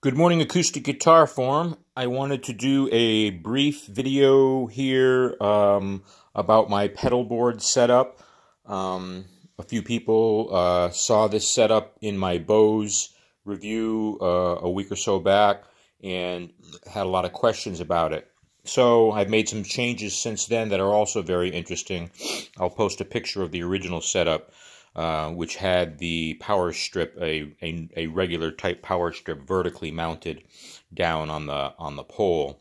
Good morning, Acoustic Guitar Forum. I wanted to do a brief video here about my pedal board setup. A few people saw this setup in my Bose review a week or so back and had a lot of questions about it. So I've made some changes since then that are also very interesting. I'll post a picture of the original setup, which had the power strip, a regular type power strip, vertically mounted down on the pole.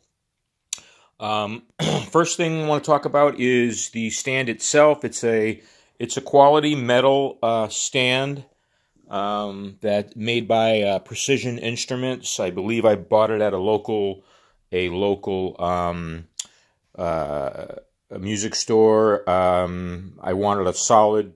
First thing I want to talk about is the stand itself. It's a quality metal stand that made by Precision Instruments. I believe I bought it at a local a music store. I wanted a solid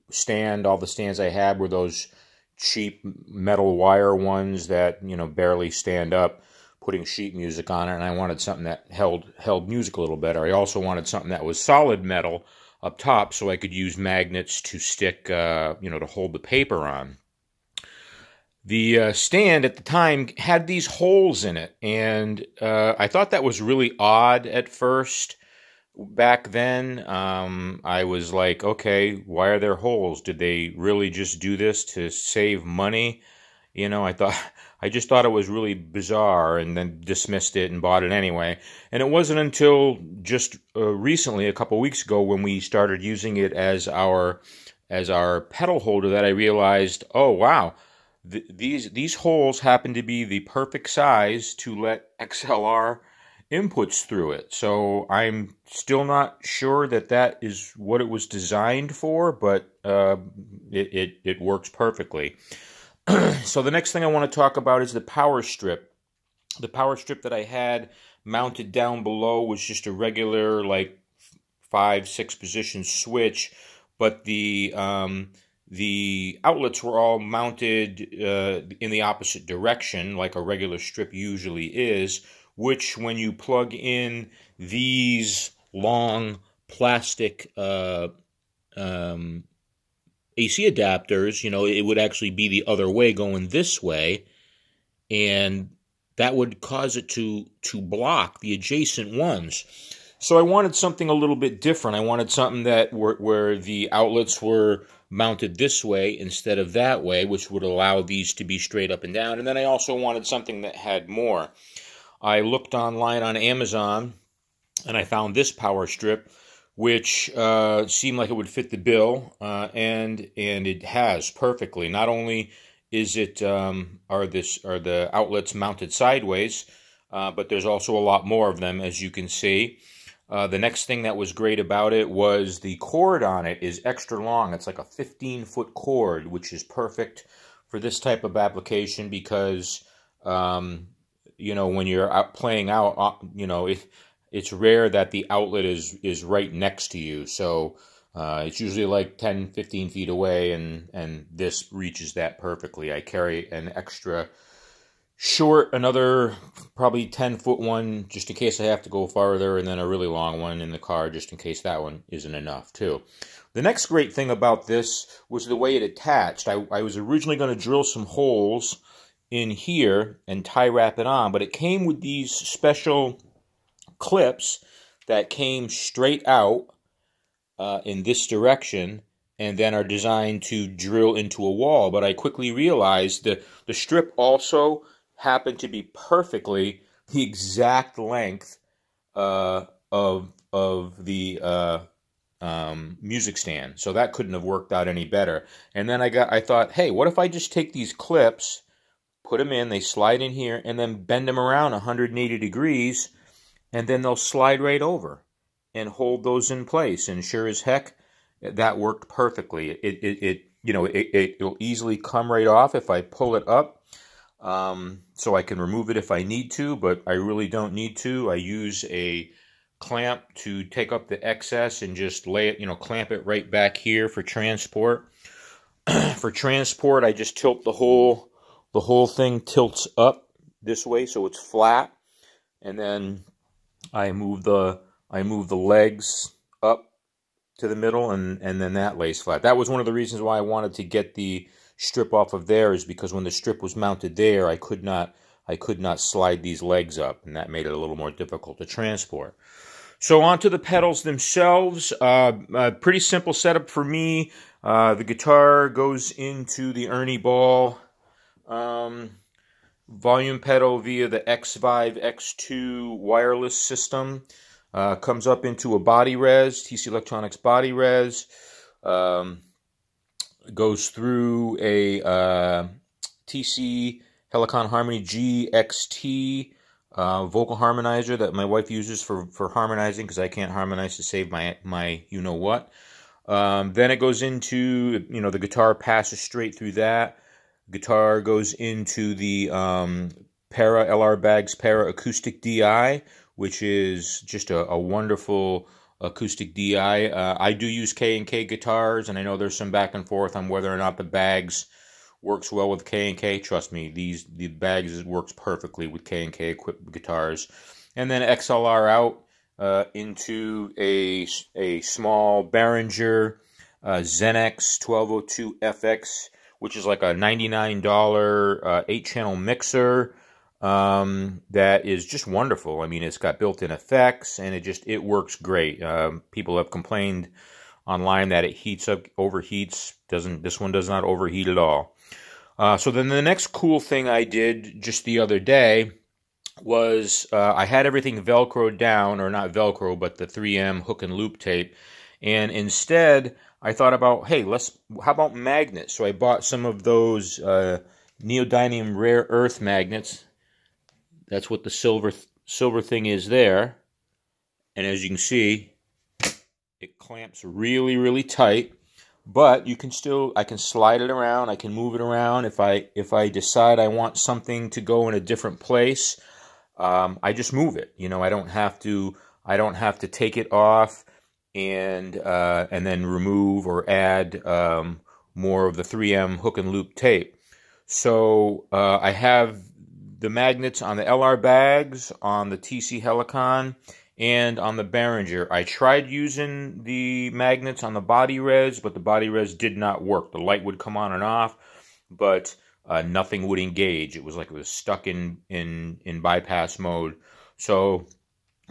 stand. All the stands I had were those cheap metal wire ones that, you know, barely stand up, putting sheet music on it, and I wanted something that held music a little better. I also wanted something that was solid metal up top so I could use magnets to stick, you know, to hold the paper on. The stand at the time had these holes in it, and I thought that was really odd at first. Back then, I was like, okay, why are there holes? Did they really just do this to save money? You know, I just thought it was really bizarre, and then dismissed it and bought it anyway. And it wasn't until just recently, a couple weeks ago, when we started using it as our pedal holder, that I realized, oh wow, these holes happen to be the perfect size to let XLR inputs through it. So I'm still not sure that that is what it was designed for, but it works perfectly. So the next thing I want to talk about is the power strip. The power strip that I had mounted down below was just a regular, like, 5-6 position switch, but the outlets were all mounted in the opposite direction, like a regular strip usually is, which, when you plug in these long plastic AC adapters, you know, it would actually be the other way, going this way, and that would cause it to block the adjacent ones. So I wanted something a little bit different. I wanted something that where the outlets were mounted this way instead of that way, which would allow these to be straight up and down. And then I also wanted something that had more. I looked online on Amazon, and I found this power strip, which seemed like it would fit the bill, and it has perfectly. Not only is it are the outlets mounted sideways, but there's also a lot more of them, as you can see. The next thing that was great about it was the cord on it is extra long. It's like a 15-foot cord, which is perfect for this type of application because, you know, when you're out playing out, you know, it's rare that the outlet is right next to you. So it's usually like 10, 15 feet away, and this reaches that perfectly. I carry an extra short, another probably 10-foot one, just in case I have to go farther, and then a really long one in the car, just in case that one isn't enough, too. The next great thing about this was the way it attached. I was originally going to drill some holes in here and tie wrap it on, but it came with these special clips that came straight out in this direction, and then are designed to drill into a wall. But I quickly realized that the strip also happened to be perfectly the exact length of the music stand. So that couldn't have worked out any better. And then I thought, hey, what if I just take these clips, put them in, they slide in here, and then bend them around 180 degrees, and then they'll slide right over and hold those in place. And sure as heck, that worked perfectly. It'll easily come right off if I pull it up. So I can remove it if I need to, but I really don't need to. I use a clamp to take up the excess and just lay it, you know, clamp it right back here for transport. For transport, I just tilt the whole thing tilts up this way so it's flat, and then I move the legs up to the middle, and then that lays flat. That was one of the reasons why I wanted to get the strip off of there, is because when the strip was mounted there, I could not I could not slide these legs up, and that made it a little more difficult to transport. So onto the pedals themselves. Pretty simple setup for me. The guitar goes into the Ernie Ball volume pedal via the X-Vive X2 wireless system. Comes up into a body res, TC Electronics body res. Goes through a TC Helicon Harmony GXT vocal harmonizer that my wife uses for harmonizing, because I can't harmonize to save my you-know-what. Then it goes into, the guitar passes straight through that. Guitar goes into the Para LR Baggs Para Acoustic DI, which is just a wonderful acoustic DI. I do use K&K guitars, and I know there's some back and forth on whether or not the Baggs works well with K&K. Trust me, the Baggs works perfectly with K&K equipped guitars. And then XLR out into a small Behringer Xenex 1202 FX, which is like a $99 8-channel mixer. That is just wonderful. I mean, it's got built-in effects, and it works great. People have complained online that it heats up, overheats. This one does not overheat at all. So then the next cool thing I did just the other day was I had everything Velcroed down, or not Velcro, but the 3M hook and loop tape, and instead I thought about, hey, how about magnets? So I bought some of those neodymium rare earth magnets. That's what the silver thing is there. And as you can see, it clamps really, really tight. But I can slide it around, I can move it around. If I decide I want something to go in a different place, I just move it. I don't have to take it off and then remove or add more of the 3M hook and loop tape. So I have the magnets on the LR Baggs, on the TC Helicon, and on the Behringer. I tried using the magnets on the body res, but the body res did not work. The light would come on and off, but nothing would engage. It was like it was stuck in bypass mode. So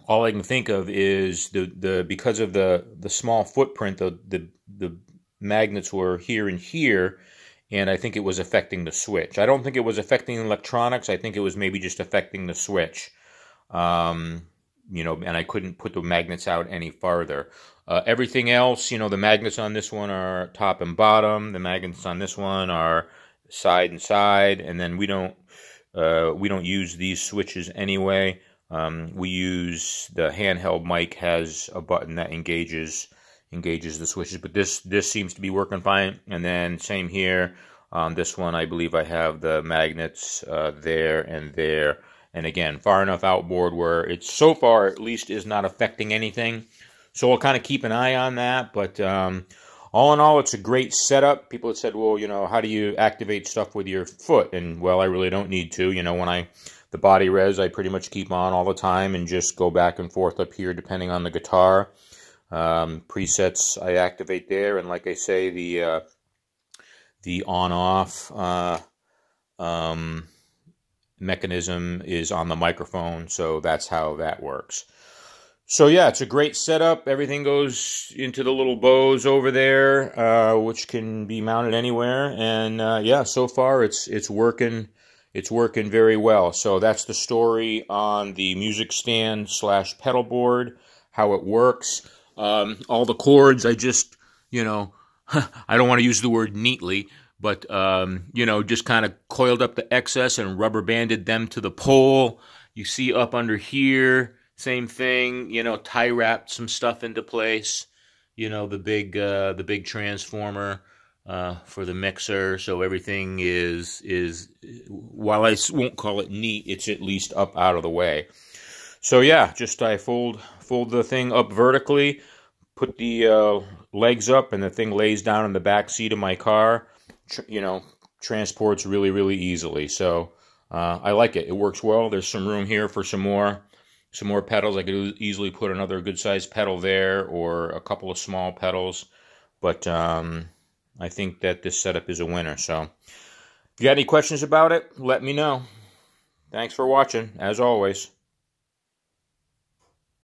all I can think of is because of the small footprint, the magnets were here and here, and I think it was affecting the switch. I don't think it was affecting electronics. I think it was maybe just affecting the switch. And I couldn't put the magnets out any farther. Everything else, the magnets on this one are top and bottom. The magnets on this one are side and side. And then we don't use these switches anyway. We use the handheld mic has a button that engages the switches, but this seems to be working fine. And then same here on this one, I believe I have the magnets there and there. And again, far enough outboard where it's, so far at least, is not affecting anything. So I'll kind of keep an eye on that. But all in all, it's a great setup. People have said, well, how do you activate stuff with your foot? And, well, I really don't need to. The body res, I pretty much keep on all the time and just go back and forth up here depending on the guitar. Presets I activate there. And like I say, the on-off mechanism is on the microphone, so that's how that works. So yeah, it's a great setup. Everything goes into the little bows over there, which can be mounted anywhere. And yeah, so far it's working. It's working very well. So that's the story on the music stand / pedal board, how it works. All the cords, I just, I don't want to use the word neatly, but, just kind of coiled up the excess and rubber banded them to the pole. You see up under here, same thing, tie wrapped some stuff into place, the big transformer for the mixer. So everything is, while I won't call it neat, it's at least up out of the way. So yeah, just I fold the thing up vertically, put the legs up, and the thing lays down in the back seat of my car. Transports really, really easily. So I like it. It works well. There's some room here for some more pedals. I could easily put another good-sized pedal there, or a couple of small pedals. But I think that this setup is a winner. So if you got any questions about it, let me know. Thanks for watching, as always.